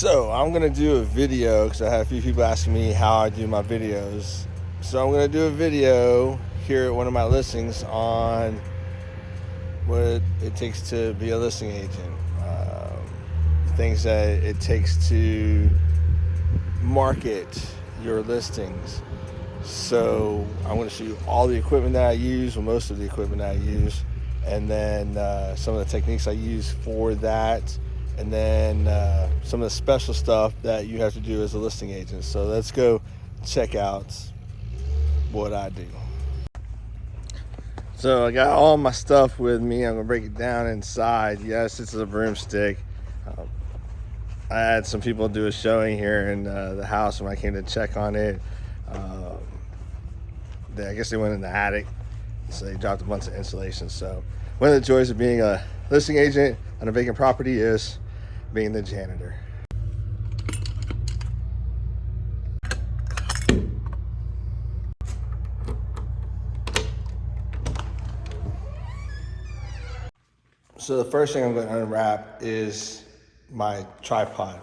So I'm gonna do a video because I have a few people asking me how I do my videos. So I'm gonna do a video here at one of my listings on what it takes to be a listing agent, things that it takes to market your listings. So I'm going to show you all the equipment that I use, or most of the equipment that I use, and then some of the techniques I use for that, and then some of the special stuff that you have to do as a listing agent. So let's go check out what I do. So I got all my stuff with me. I'm going to break it down inside. Yes, it's a broomstick. I had some people do a showing here in the house when I came to check on it. I guess they went in the attic, so they dropped a bunch of insulation. So one of the joys of being a listing agent on a vacant property is being the janitor. So the first thing I'm going to unwrap is my tripod.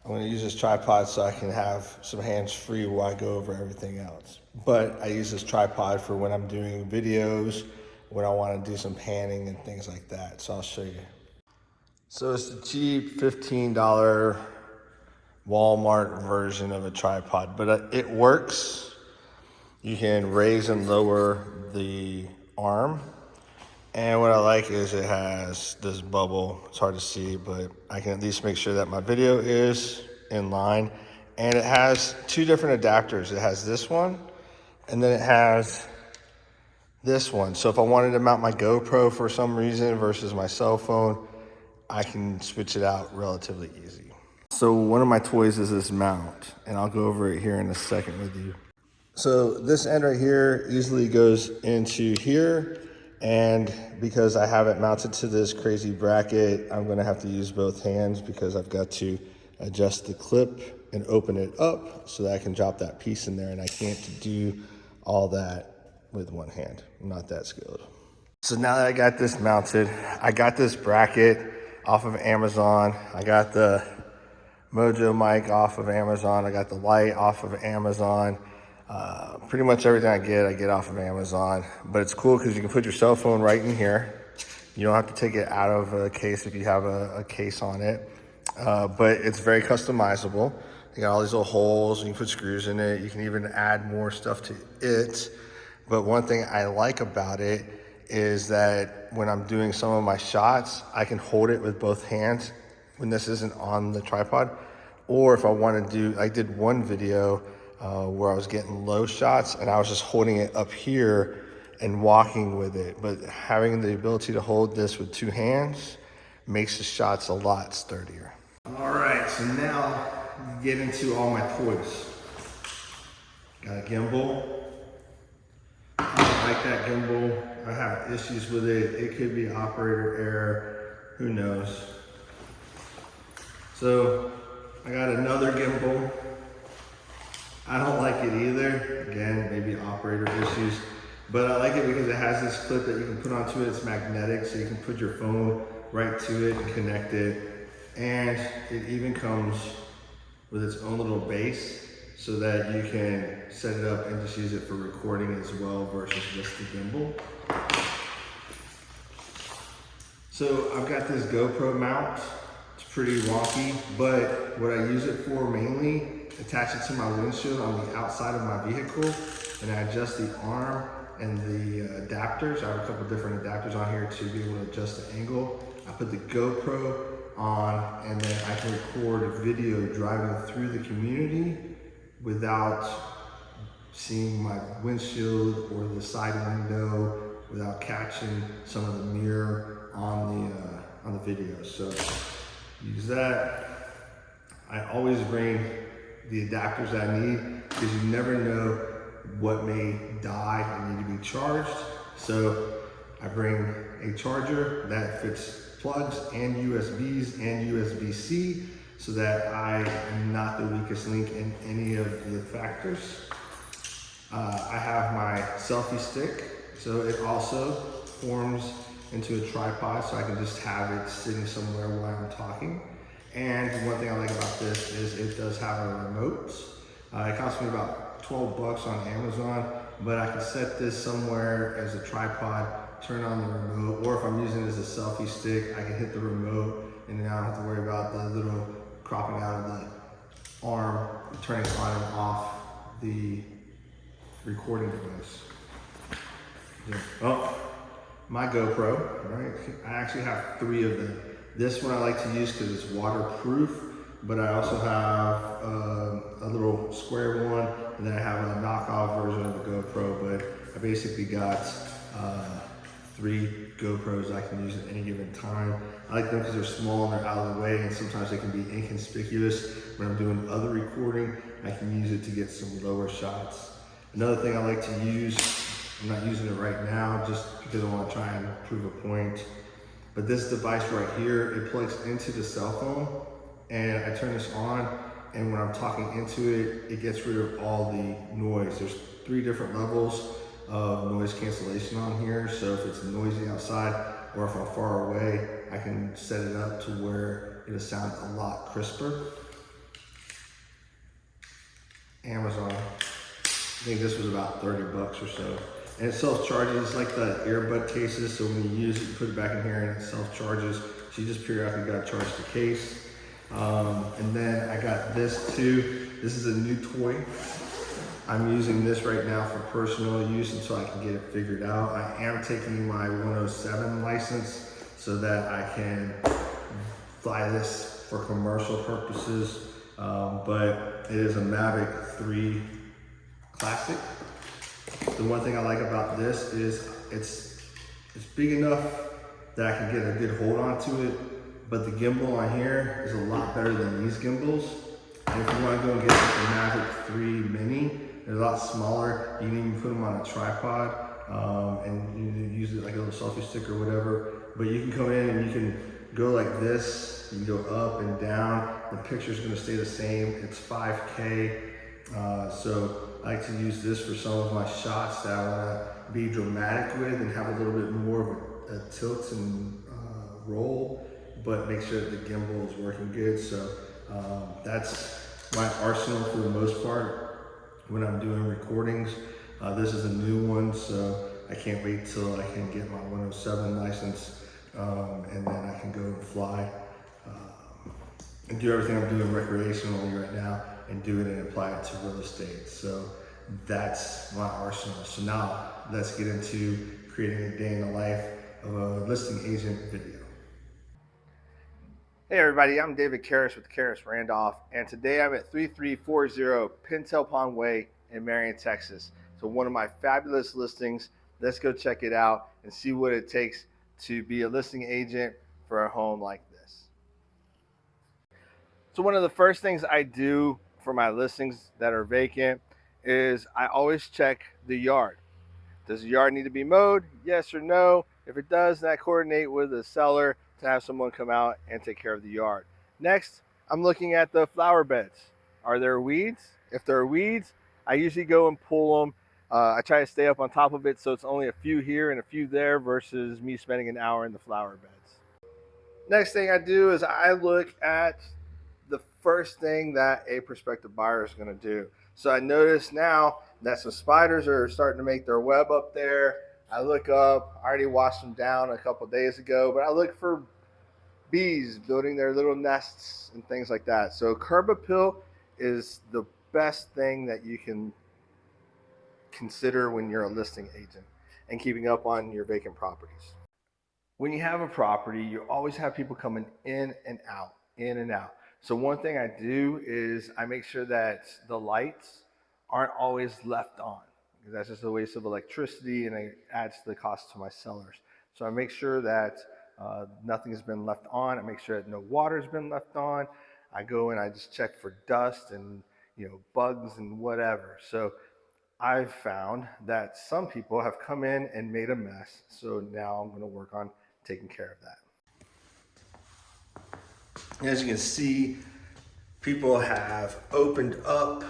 I'm going to use this tripod so I can have some hands free while I go over everything else. But I use this tripod for when I'm doing videos, when I want to do some panning and things like that. So I'll show you. So it's the cheap $15 Walmart version of a tripod, but it works. You can raise and lower the arm. And what I like is it has this bubble. It's hard to see, but I can at least make sure that my video is in line. And it has two different adapters. It has this one, and then it has this one. So if I wanted to mount my GoPro for some reason versus my cell phone, I can switch it out relatively easy. So one of my toys is this mount, and I'll go over it here in a second with you. So this end right here easily goes into here. And because I have it mounted to this crazy bracket, I'm gonna have to use both hands because I've got to adjust the clip and open it up so that I can drop that piece in there, and I can't do all that with one hand. I'm not that skilled. So now that I got this mounted, I got this bracket off of Amazon. I got the Mojo mic off of Amazon. I got the light off of Amazon. Pretty much everything I get off of Amazon. But it's cool because you can put your cell phone right in here. You don't have to take it out of a case if you have a case on it. But it's very customizable. You got all these little holes, and you can put screws in it. You can even add more stuff to it. But one thing I like about it is that when I'm doing some of my shots, I can hold it with both hands when this isn't on the tripod. Or if I want to do, I did one video where I was getting low shots and I was just holding it up here and walking with it. But having the ability to hold this with two hands makes the shots a lot sturdier. All right, so now get into all my toys. Got a gimbal. I don't like that gimbal. I have issues with it. It could be operator error, who knows. So I got another gimbal. I don't like it either. Again, maybe operator issues, but I like it because it has this clip that you can put onto it. It's magnetic, so you can put your phone right to it and connect it. And it even comes with its own little base so that you can set it up and just use it for recording as well versus just the gimbal. So I've got this GoPro mount. It's pretty wonky, but what I use it for mainly, attach it to my windshield on the outside of my vehicle, and I adjust the arm and the adapters. I have a couple different adapters on here to be able to adjust the angle. I put the GoPro on, and then I can record video driving through the community without seeing my windshield or the side window, without catching some of the mirror on the video. So use that. I always bring the adapters I need because you never know what may die and need to be charged. So I bring a charger that fits plugs and USBs and USB-C so that I am not the weakest link in any of the factors. I have my selfie stick, so it also forms into a tripod, so I can just have it sitting somewhere while I'm talking. And one thing I like about this is it does have a remote. It cost me about 12 bucks on Amazon, but I can set this somewhere as a tripod, turn on the remote, or if I'm using it as a selfie stick, I can hit the remote and then I don't have to worry about the little cropping out of the arm, turning on and off the recording device. Yeah. Oh, my GoPro, right? I actually have 3 of them. This one I like to use because it's waterproof, but I also have a little square one, and then I have a knockoff version of the GoPro, but I basically got 3 GoPros I can use at any given time. I like them because they're small and they're out of the way, and sometimes they can be inconspicuous. When I'm doing other recording, I can use it to get some lower shots. Another thing I like to use, I'm not using it right now just because I want to try and prove a point, but this device right here, it plugs into the cell phone, and I turn this on, and when I'm talking into it, it gets rid of all the noise. There's 3 different levels of noise cancellation on here, so if it's noisy outside or if I'm far away, I can set it up to where it'll sound a lot crisper. Amazon, I think this was about 30 bucks or so. And it self-charges. It's like the earbud cases, so when you use it, you put it back in here and it self-charges. So you just periodically gotta charge the case. And then I got this too. This is a new toy. I'm using this right now for personal use until I can get it figured out. I am taking my 107 license so that I can fly this for commercial purposes. But it is a Mavic 3 Classic. The one thing I like about this is it's big enough that I can get a good hold on to it, but the gimbal on here is a lot better than these gimbals. And if you want to go and get like the Mavic 3 Mini, they're a lot smaller. You can even put them on a tripod and you use it like a little selfie stick or whatever. But you can come in and you can go like this. You can go up and down. The picture's going to stay the same. It's 5K. So I like to use this for some of my shots that I want to be dramatic with and have a little bit more of a tilt and roll, but make sure that the gimbal is working good. So that's my arsenal for the most part when I'm doing recordings. This is a new one, so I can't wait till I can get my 107 license and then I can go and fly and do everything I'm doing recreationally right now and do it and apply it to real estate. So that's my arsenal. So now let's get into creating a day in the life of a listing agent video. Hey everybody, I'm David Karras with Karras Randolph, and today I'm at 3340 Pintail Pond Way in Marion, Texas. So one of my fabulous listings. Let's go check it out and see what it takes to be a listing agent for a home like this. So one of the first things I do for my listings that are vacant is I always check the yard. Does the yard need to be mowed? Yes or no? If it does, then I coordinate with the seller to have someone come out and take care of the yard. Next, I'm looking at the flower beds. Are there weeds? If there are weeds, I usually go and pull them. I try to stay up on top of it so it's only a few here and a few there versus me spending an hour in the flower beds. Next thing I do is I look at the first thing that a prospective buyer is going to do. So I notice now that some spiders are starting to make their web up there. I look up, I already washed them down a couple days ago, but I look for bees building their little nests and things like that. So curb appeal is the best thing that you can consider when you're a listing agent and keeping up on your vacant properties. When you have a property, you always have people coming in and out, in and out. So one thing I do is I make sure that the lights aren't always left on, because that's just a waste of electricity and it adds to the cost to my sellers. So I make sure that nothing has been left on. I make sure that no water has been left on. I go and I just check for dust and bugs and whatever. So I've found that some people have come in and made a mess. So now I'm going to work on taking care of that. As you can see, people have opened up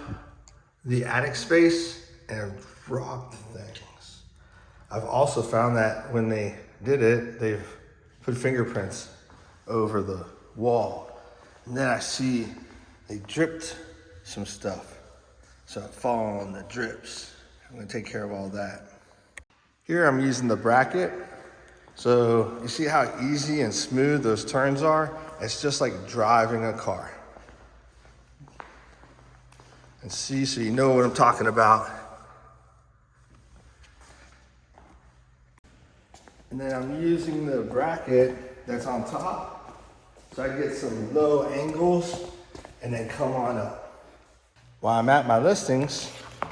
the attic space and dropped things. I've also found that when they did it, they've put fingerprints over the wall. And then I see they dripped some stuff. So I fall on the drips. I'm gonna take care of all that. Here I'm using the bracket. So you see how easy and smooth those turns are? It's just like driving a car. And see, so you know what I'm talking about. And then I'm using the bracket that's on top so I get some low angles and then come on up. While I'm at my listings,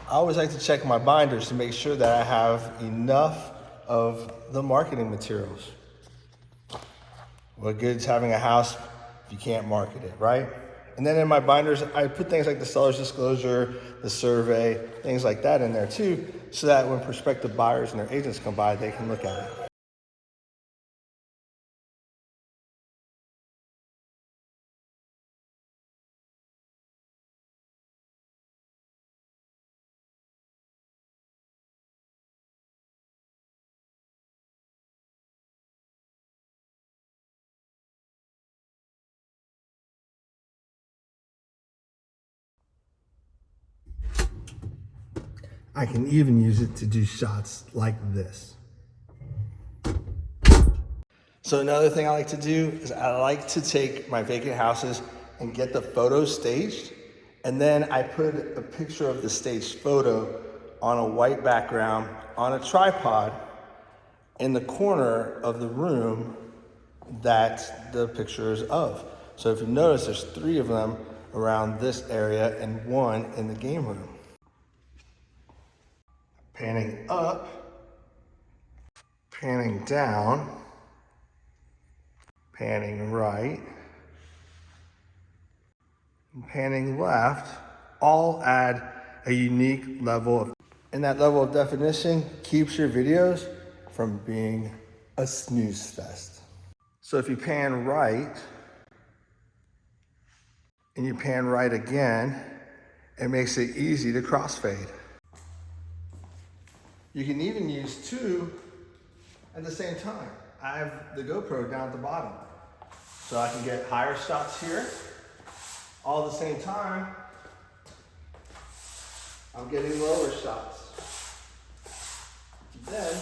I always like to check my binders to make sure that I have enough of the marketing materials. What good's having a house if you can't market it, right? And then in my binders, I put things like the seller's disclosure, the survey, things like that in there too, so that when prospective buyers and their agents come by, they can look at it. I can even use it to do shots like this. So another thing I like to do is I like to take my vacant houses and get the photos staged. And then I put a picture of the staged photo on a white background on a tripod in the corner of the room that the picture is of. So if you notice, there's 3 of them around this area and 1 in the game room. Panning up, panning down, panning right, and panning left, all add a unique level of, and that level of definition keeps your videos from being a snooze fest. So if you pan right, and you pan right again, it makes it easy to crossfade. You can even use 2 at the same time. I have the GoPro down at the bottom. So I can get higher shots here. All at the same time, I'm getting lower shots. Then,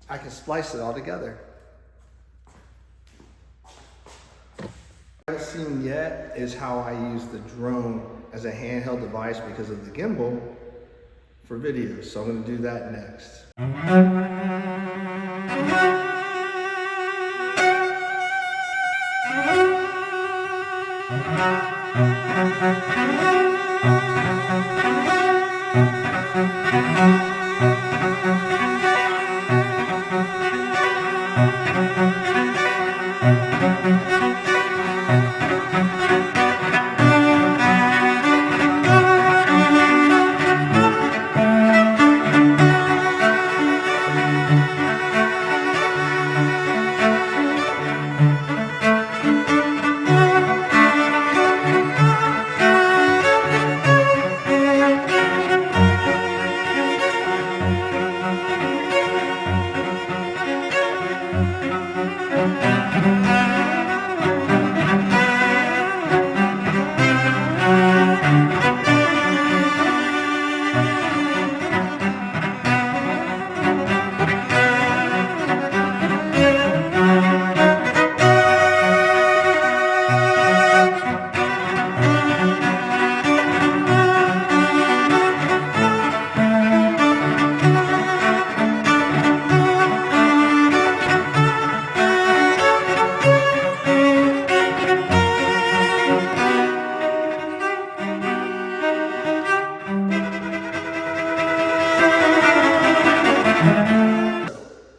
I can splice it all together. What I haven't seen yet is how I use the drone as a handheld device because of the gimbal for videos. So I'm going to do that next.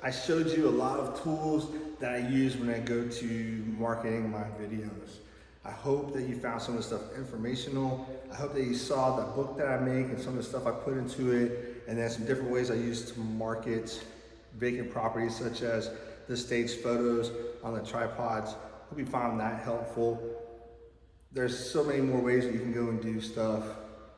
I showed you a lot of tools that I use when I go to marketing my videos. I hope that you found some of the stuff informational. I hope that you saw the book that I make and some of the stuff I put into it, and then some different ways I use to market vacant properties, such as the staged photos on the tripods. Hope you found that helpful. There's so many more ways that you can go and do stuff.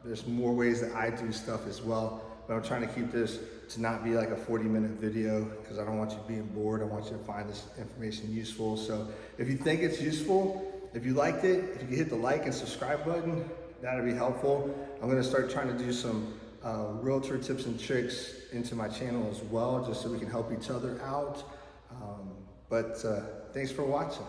There's more ways that I do stuff as well. But but I'm trying to keep this to not be like a 40-minute video because I don't want you being bored. I want you to find this information useful. So if you think it's useful, if you liked it, if you could hit the like and subscribe button, that'd be helpful. I'm gonna start trying to do some realtor tips and tricks into my channel as well, just so we can help each other out. But thanks for watching.